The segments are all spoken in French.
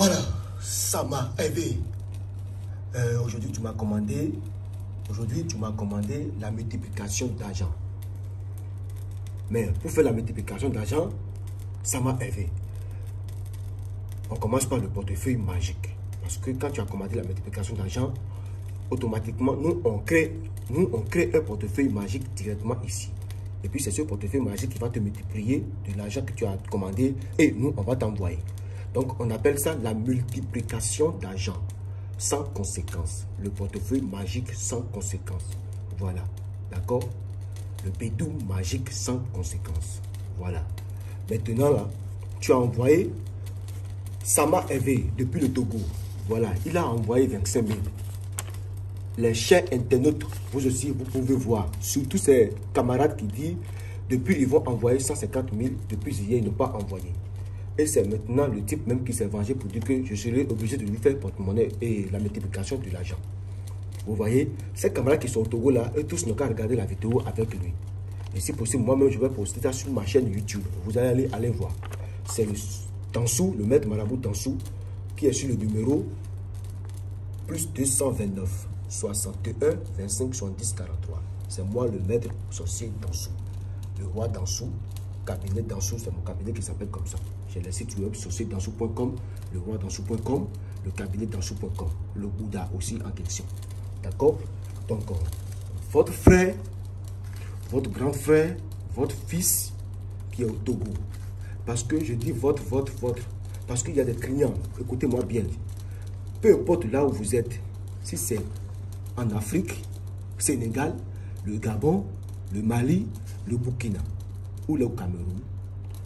Voilà, ça m'a aidé. Aujourd'hui, tu m'as commandé la multiplication d'argent. Mais pour faire la multiplication d'argent, ça m'a aidé. On commence par le portefeuille magique. Parce que quand tu as commandé la multiplication d'argent, automatiquement, nous, on crée un portefeuille magique directement ici. Et puis, c'est ce portefeuille magique qui va te multiplier de l'argent que tu as commandé et nous, on va t'envoyer. Donc, on appelle ça la multiplication d'argent sans conséquence. Le portefeuille magique sans conséquence. Voilà. D'accord? Le bédou magique sans conséquence. Voilà. Maintenant, là, tu as envoyé Sama Hervé depuis le Togo. Voilà. Il a envoyé 25 000. Les chers internautes, vous aussi, vous pouvez voir. Surtout ces camarades qui disent, depuis ils vont envoyer 150 000, depuis hier ils n'ont pas envoyé. Et c'est maintenant le type même qui s'est vengé pour dire que je serai obligé de lui faire porte-monnaie et la multiplication de l'argent. Vous voyez, ces camarades qui sont au Togo là, eux tous n'ont qu'à regarder la vidéo avec lui. Et si possible, moi-même je vais poster ça sur ma chaîne YouTube. Vous allez aller voir. C'est le Tansou, le maître marabout Tansou, qui est sur le numéro plus 229 61 25 70 43. C'est moi le maître sorcier Dansou. Le roi Dansou, cabinet Dansou, c'est mon cabinet qui s'appelle comme ça. J'ai le site web sorcierdansou.com, le roi dansou.com, le cabinet dansou.com, le Bouddha aussi en question. D'accord? Donc, votre frère, votre grand frère, votre fils qui est au Togo. Parce que je dis votre. Parce qu'il y a des clients, écoutez-moi bien. Peu importe là où vous êtes, si c'est en Afrique, Sénégal, le Gabon, le Mali, le Burkina ou le Cameroun,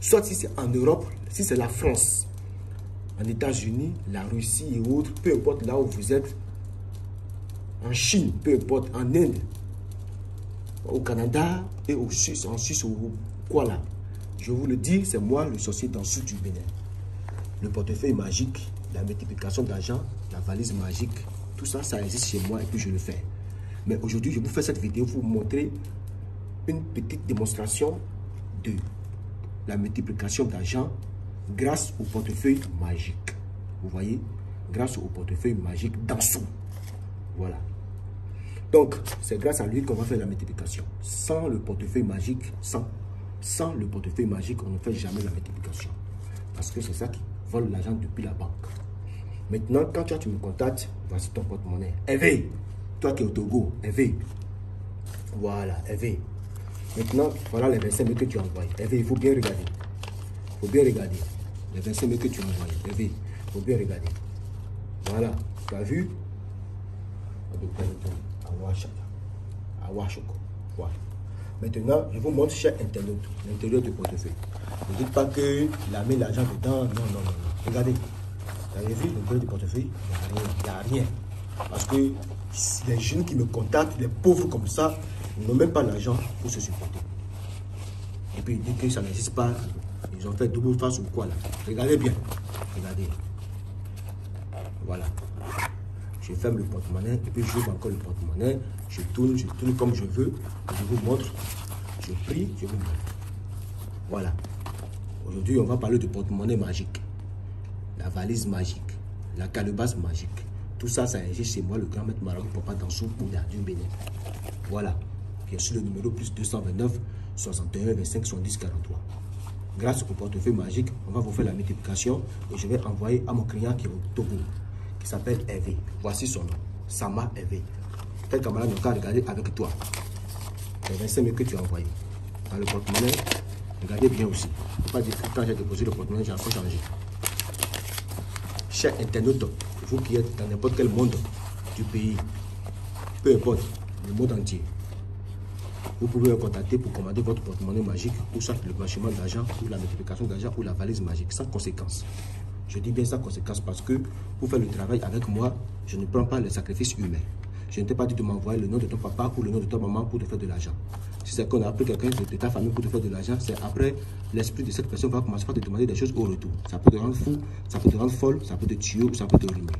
soit si c'est en Europe, si c'est la France, en États-Unis, la Russie et autres, peu importe là où vous êtes, en Chine, peu importe, en Inde, au Canada et en Suisse ou quoi là. Je vous le dis, c'est moi le sorcier Dansou du Bénin. Le portefeuille magique, la multiplication d'argent, la valise magique, tout ça, ça existe chez moi et puis je le fais. Mais aujourd'hui, je vous fais cette vidéo pour vous montrer une petite démonstration de la multiplication d'argent grâce au portefeuille magique. Vous voyez? Grâce au portefeuille magique Dansou. Voilà. Donc, c'est grâce à lui qu'on va faire la multiplication. Sans le portefeuille magique, sans le portefeuille magique, on ne fait jamais la multiplication. Parce que c'est ça qui vole l'argent depuis la banque. Maintenant, quand tu me contactes, voici ton porte-monnaie. Hervé, toi qui es au Togo, Hervé. Voilà, Hervé. Maintenant, voilà les 25 000 que tu as envoyés. Hervé, il faut bien regarder. Il faut bien regarder. Les 25 000 que tu as envoyés. Hervé, il faut bien regarder. Voilà, tu as vu? Voilà. Maintenant, je vous montre cher internaute l'intérieur du portefeuille. Ne dites pas qu'il a mis l'argent dedans. Non. Regardez. Vous avez vu l'intérieur du portefeuille? Il n'y a rien. Parce que les jeunes qui me contactent, les pauvres comme ça, ils n'ont même pas l'argent pour se supporter. Et puis ils disent que ça n'existe pas. Ils ont fait double face ou quoi là. Regardez bien. Regardez. Voilà. Je ferme le porte-monnaie et puis j'ouvre encore le porte-monnaie. Je tourne comme je veux. Je vous montre. Je prie, je vous montre. Voilà. Aujourd'hui, on va parler du porte-monnaie magique. La valise magique. La calebasse magique. Tout ça, ça existe chez moi, le grand maître marabout Papa Dansou Bouddha du Bénin. Voilà. Bien sûr, le numéro plus 229 61 25 70 43. Grâce au portefeuille magique, on va vous faire la multiplication et je vais envoyer à mon client qui est au Togo, qui s'appelle Hervé. Voici son nom, Sama Hervé. Quel camarade n'a qu'à regarder avec toi. Les 25 000 que tu as envoyé. Dans le porte-monnaie, regardez bien aussi. Il ne faut pas dire que quand j'ai déposé le porte-monnaie, j'ai encore changé. Chers internautes, vous qui êtes dans n'importe quel monde du pays, peu importe, le monde entier, vous pouvez me contacter pour commander votre porte-monnaie magique ou soit le blanchiment d'argent ou la multiplication d'argent ou la valise magique sans conséquence. Je dis bien sans conséquence parce que pour faire le travail avec moi, je ne prends pas les sacrifices humains. Je ne t'ai pas dit de m'envoyer le nom de ton papa ou le nom de ta maman pour te faire de l'argent. Si c'est qu'on a appelé quelqu'un de ta famille pour te faire de l'argent, c'est après l'esprit de cette personne va commencer par te demander des choses au retour. Ça peut te rendre fou, ça peut te rendre folle, ça peut te tuer ou ça peut te ruiner.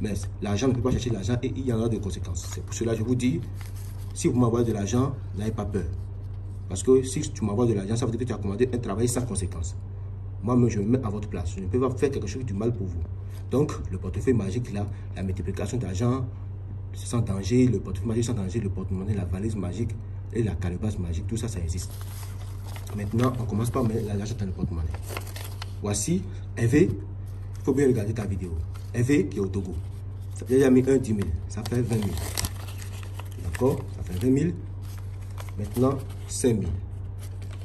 Mais l'argent ne peut pas chercher l'argent et il y en a des conséquences. C'est pour cela que je vous dis, si vous m'envoyez de l'argent, n'ayez pas peur. Parce que si tu m'envoies de l'argent, ça veut dire que tu as commandé un travail sans conséquence. Moi-même, je me mets à votre place. Je ne peux pas faire quelque chose du mal pour vous. Donc, le portefeuille magique, là, la multiplication d'argent sans danger, le portefeuille magique sans danger, le porte-monnaie, la valise magique et la calebasse magique, tout ça, ça existe. Maintenant, on commence par mettre l'argent dans le porte-monnaie. Voici Hervé. Il faut bien regarder ta vidéo. Hervé qui est au Togo. J'ai déjà mis 10 000. Ça fait 20 000. D'accord? Ça fait 20 000. Maintenant, 5 000.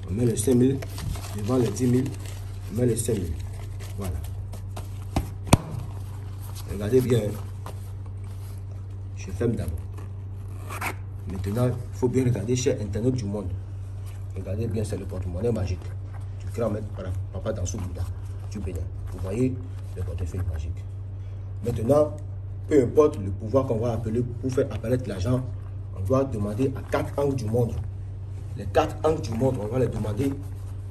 On met les 5 000 devant les 10 000. On met les 5 000. Voilà. Regardez bien. Je ferme d'abord. Maintenant, il faut bien regarder chez Internet du monde. Regardez bien, c'est le porte-monnaie magique. Tu crées en mettre papa dans Bouddha du Bénin. Vous voyez le portefeuille magique. Maintenant, peu importe le pouvoir qu'on va appeler pour faire apparaître l'argent, on doit demander à 4 angles du monde. Les 4 angles du monde, on va les demander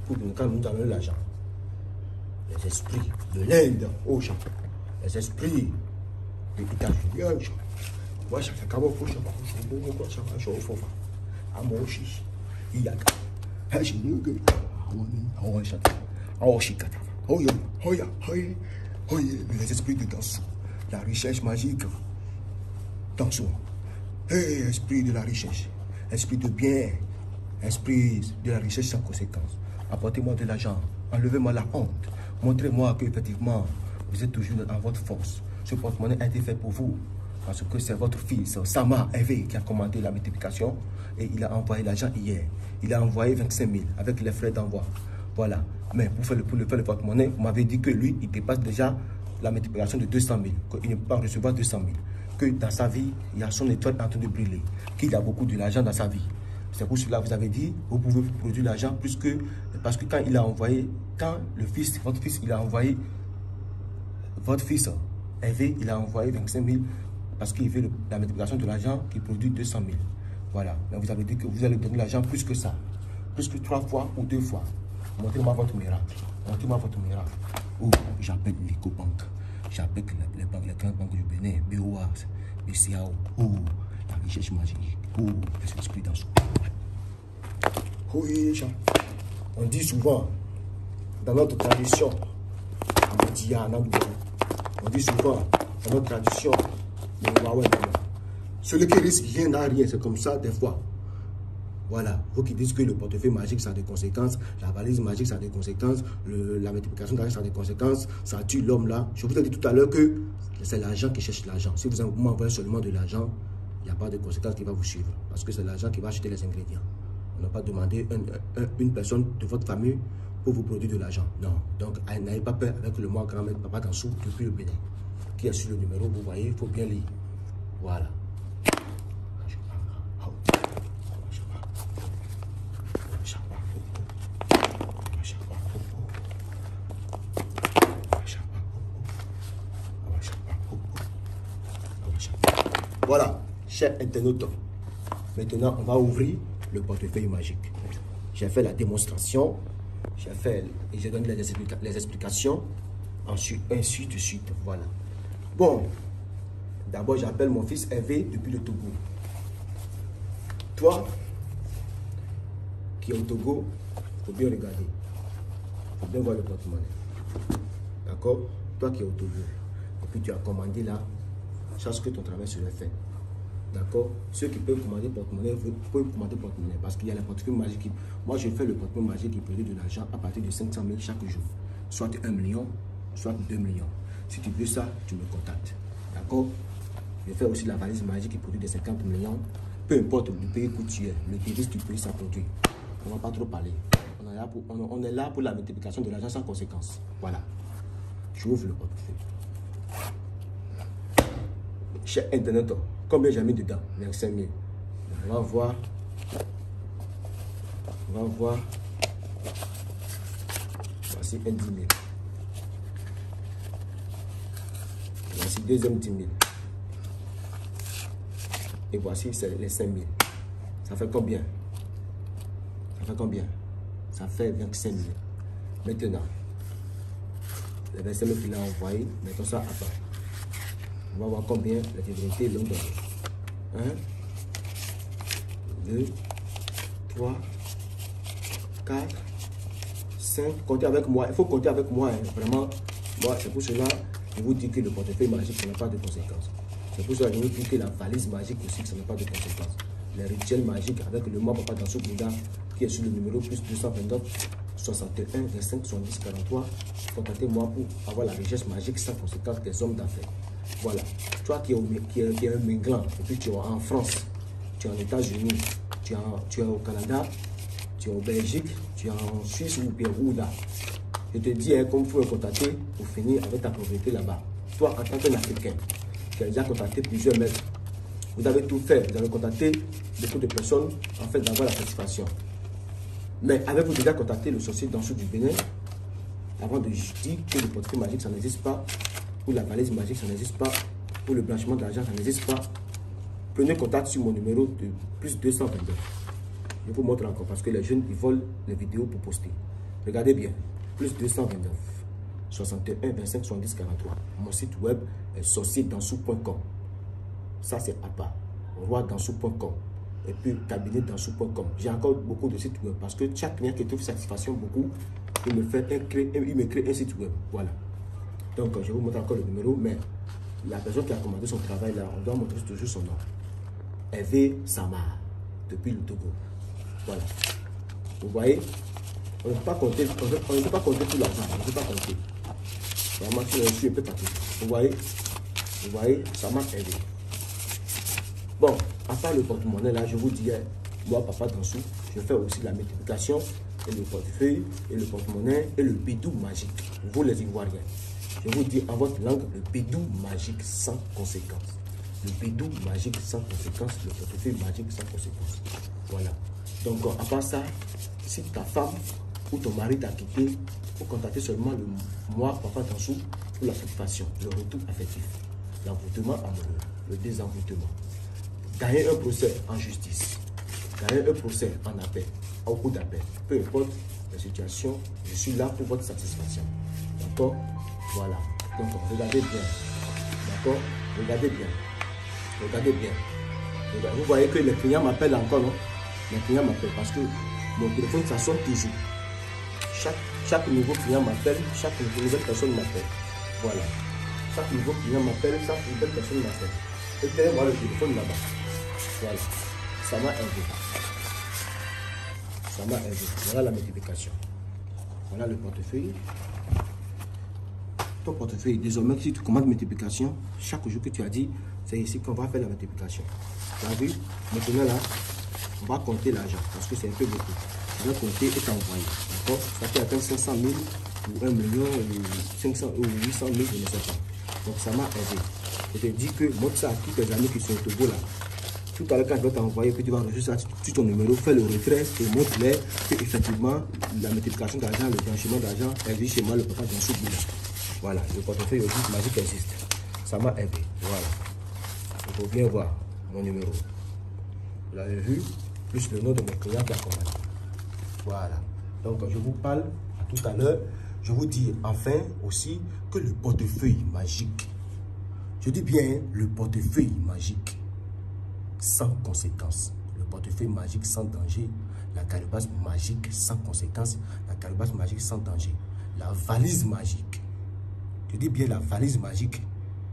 pour que nous donnions l'argent. Les esprits de l'Inde au Japon. Les esprits de l'État-Unis. Moi, je fais comme un prochain. Je vais les esprits de Dansou, la recherche magique. Dansou. Hey, esprit de la recherche, esprit de bien, esprit de la recherche sans conséquence. Apportez-moi de l'argent, enlevez-moi la honte. Montrez-moi que effectivement vous êtes toujours dans votre force. Ce porte-monnaie a été fait pour vous. Parce que c'est votre fils, Sama Hervé, qui a commandé la multiplication et il a envoyé l'argent hier. Il a envoyé 25 000 avec les frais d'envoi. Voilà. Mais pour faire le porte-monnaie, vous m'avez dit que lui, il dépasse déjà la multiplication de 200 000. Qu'il ne peut pas recevoir 200 000. Que dans sa vie, il y a son étoile en train de briller. Qu'il a beaucoup de l'argent dans sa vie. C'est pour cela que vous avez dit, vous pouvez produire l'argent plus que... Parce que quand il a envoyé, quand le fils, votre fils, il a envoyé... Votre fils, Hervé, il a envoyé 25 000 parce qu'il veut la multiplication de l'argent qui produit 200 000. Voilà. Mais vous avez dit que vous allez donner l'argent plus que ça. Plus que 3 fois ou 2 fois. Montrez-moi votre miracle. Montrez-moi votre miracle. Oh, j'appelle l'Ecobank. J'appelle les grandes banques du Bénin. BOAS, BCAO. Oh, la recherche magique. Oh, les esprits dans ce. Oui, on dit souvent, dans notre tradition, on dit souvent, dans notre tradition, celui qui risque rien n'a rien, c'est comme ça des fois. Voilà, vous qui dites que le portefeuille magique ça a des conséquences, la valise magique ça a des conséquences, la multiplication d'argent ça a des conséquences, ça tue l'homme là. Je vous ai dit tout à l'heure que c'est l'argent qui cherche l'argent. Si vous m'envoyez seulement de l'argent, il n'y a pas de conséquences qui va vous suivre. Parce que c'est l'argent qui va acheter les ingrédients. On n'a pas demandé une personne de votre famille pour vous produire de l'argent. Non, donc n'ayez pas peur avec le mot grand-mère Papa Dansou depuis le Bénin. Qui est sur le numéro, vous voyez, il faut bien lire. Voilà. Voilà, chers internautes. Maintenant, on va ouvrir le portefeuille magique. J'ai fait la démonstration. J'ai fait et je donne les explications. Ensuite, ainsi de suite. Voilà. Bon, d'abord, j'appelle mon fils Hervé depuis le Togo. Toi, qui est au Togo, il faut bien regarder. Il faut bien voir le porte-monnaie. D'accord? Toi qui es au Togo. Et puis tu as commandé là. Sache que ton travail serait fait. D'accord? Ceux qui peuvent commander porte-monnaie, peuvent commander porte-monnaie. Parce qu'il y a les portefeuilles magiques. Moi, je fais le porte-monnaie magique qui produit de l'argent à partir de 500 000 chaque jour. Soit 1 million, soit 2 millions. Si tu veux ça, tu me contactes. D'accord? Je fais aussi la valise magique qui produit de 50 millions. Peu importe le pays que tu es, le devise du pays, ça produit. On ne va pas trop parler. On est là pour la multiplication de l'argent sans conséquence. Voilà. Je ouvre le portefeuille. Chez Internet, combien j'ai mis dedans? 25 000. On va voir. On va voir. Voici un 10 000. Voici deuxième 10 000. Et voici les 5 000. Ça fait combien? Ça fait combien? Ça fait 25 000. Maintenant, les 25 000 qu'il a envoyé, mettons ça à part. On va voir combien la divinités l'ont donné. 1, 2, 3, 4, 5, 5, comptez avec moi. Il faut compter avec moi, hein. Vraiment. Moi, c'est pour cela que je vous dis que le portefeuille magique, ça n'a pas de conséquences. C'est pour cela que je vous dis que la valise magique aussi, ça n'a pas de conséquences. Les rituels magiques avec le moi Papa Danso Bouddha, qui est sur le numéro plus 229 61 25 70 43. Contactez-moi pour avoir la richesse magique sans conséquence des hommes d'affaires. Voilà. Toi qui es un minglant, et puis tu es en France, tu es en États-Unis, tu es au Canada, tu es en Belgique, tu es en Suisse ou bien où là. Je te dis, hein, comme il faut me contacter pour finir avec ta propriété là-bas. Toi, en tant qu'Africain, tu as déjà contacté plusieurs maîtres. Vous avez tout fait, vous avez contacté beaucoup de personnes en fait d'avoir la satisfaction. Mais avez-vous déjà contacté le sorcier Danso du Bénin avant de dire que le portefeuille magique, ça n'existe pas, ou la valise magique, ça n'existe pas, ou le blanchiment d'argent, ça n'existe pas? Prenez contact sur mon numéro de plus 222. Je vous montre encore parce que les jeunes, ils volent les vidéos pour poster. Regardez bien, plus 229 61 25 70 43. Mon site web est sorcierdanso.com. Ça, c'est à part. roidanso.com. Et puis, cabinetdanso.com. J'ai encore beaucoup de sites web parce que chaque client qui trouve satisfaction beaucoup, il me crée un site web. Voilà. Donc, je vous montre encore le numéro, mais la personne qui a commandé son travail là, on doit montrer toujours son nom. Hervé Samar, depuis le Togo. Voilà. Vous voyez, on ne peut pas compter, tout l'argent, on ne peut pas compter. Vraiment, je suis un peu fatigué. Vous voyez, Samar Hervé. Bon, à part le porte-monnaie là, je vous dis, moi, Papa Danso, je fais aussi la multiplication, et le portefeuille, et le porte-monnaie, et le bidou magique. Vous les Ivoiriens. Je vous dis en votre langue, le bidou magique sans conséquence. Le bidou magique sans conséquence, le portefeuille magique sans conséquence. Voilà. Donc, à part ça, si ta femme ou ton mari t'a quitté, il faut contacter seulement le moi, Papa Danso, pour la satisfaction, le retour affectif, l'envoûtement amoureux, le désenvoûtement. Gagner un procès en justice, gagner un procès en appel, en cours d'appel, peu importe la situation, je suis là pour votre satisfaction. D'accord? Voilà. Donc, regardez bien. D'accord? Regardez bien. Regardez bien. Vous voyez que les clients m'appellent encore, non? Les clients m'appellent parce que mon téléphone, ça sonne toujours. Chaque nouveau client m'appelle, chaque nouvelle personne m'appelle. Voilà. Chaque nouveau client m'appelle, chaque nouvelle personne m'appelle. Et tenez-moi le téléphone là-bas. Voilà. Ça m'a aidé. Ça m'a aidé. Voilà la multiplication. Voilà le portefeuille. Ton portefeuille, désormais, si tu commandes multiplication, chaque jour que tu as dit, c'est ici qu'on va faire la multiplication. Tu as vu? Maintenant là, on va compter l'argent parce que c'est un peu beaucoup. Je vais compter et t'envoyer. D'accord? Ça peut atteindre 500 000 ou 1 million ou 500 ou 800 000, je ne sais pas. Donc ça m'a aidé. Je te dis que montre ça à tous tes amis qui sont au Togo là. Tout à l'heure, quand je vais t'envoyer, puis tu vas enregistrer ça sur ton numéro, fais le retrait et montre-les que effectivement la multiplication d'argent, le blanchiment d'argent existe chez moi, le Papa Danso Bouddha. Voilà, le portefeuille aussi magique existe. Ça m'a aidé. Voilà. Il faut bien voir mon numéro. Vous l'avez vu, plus le nom de mon client qui a commandé. Voilà. Donc, je vous parle à tout à l'heure. Je vous dis enfin aussi que le portefeuille magique, je dis bien le portefeuille magique, sans conséquence. Le portefeuille magique sans danger. La calebasse magique sans conséquence. La calebasse magique sans danger. La valise magique. Je dis bien la valise magique.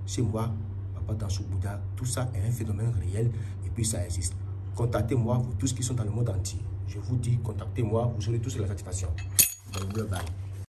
Chez moi, Papa Danso Bouddha, tout ça est un phénomène réel et puis ça existe. Contactez-moi, vous tous qui sont dans le monde entier. Je vous dis, contactez-moi, vous aurez tous la satisfaction. Bye.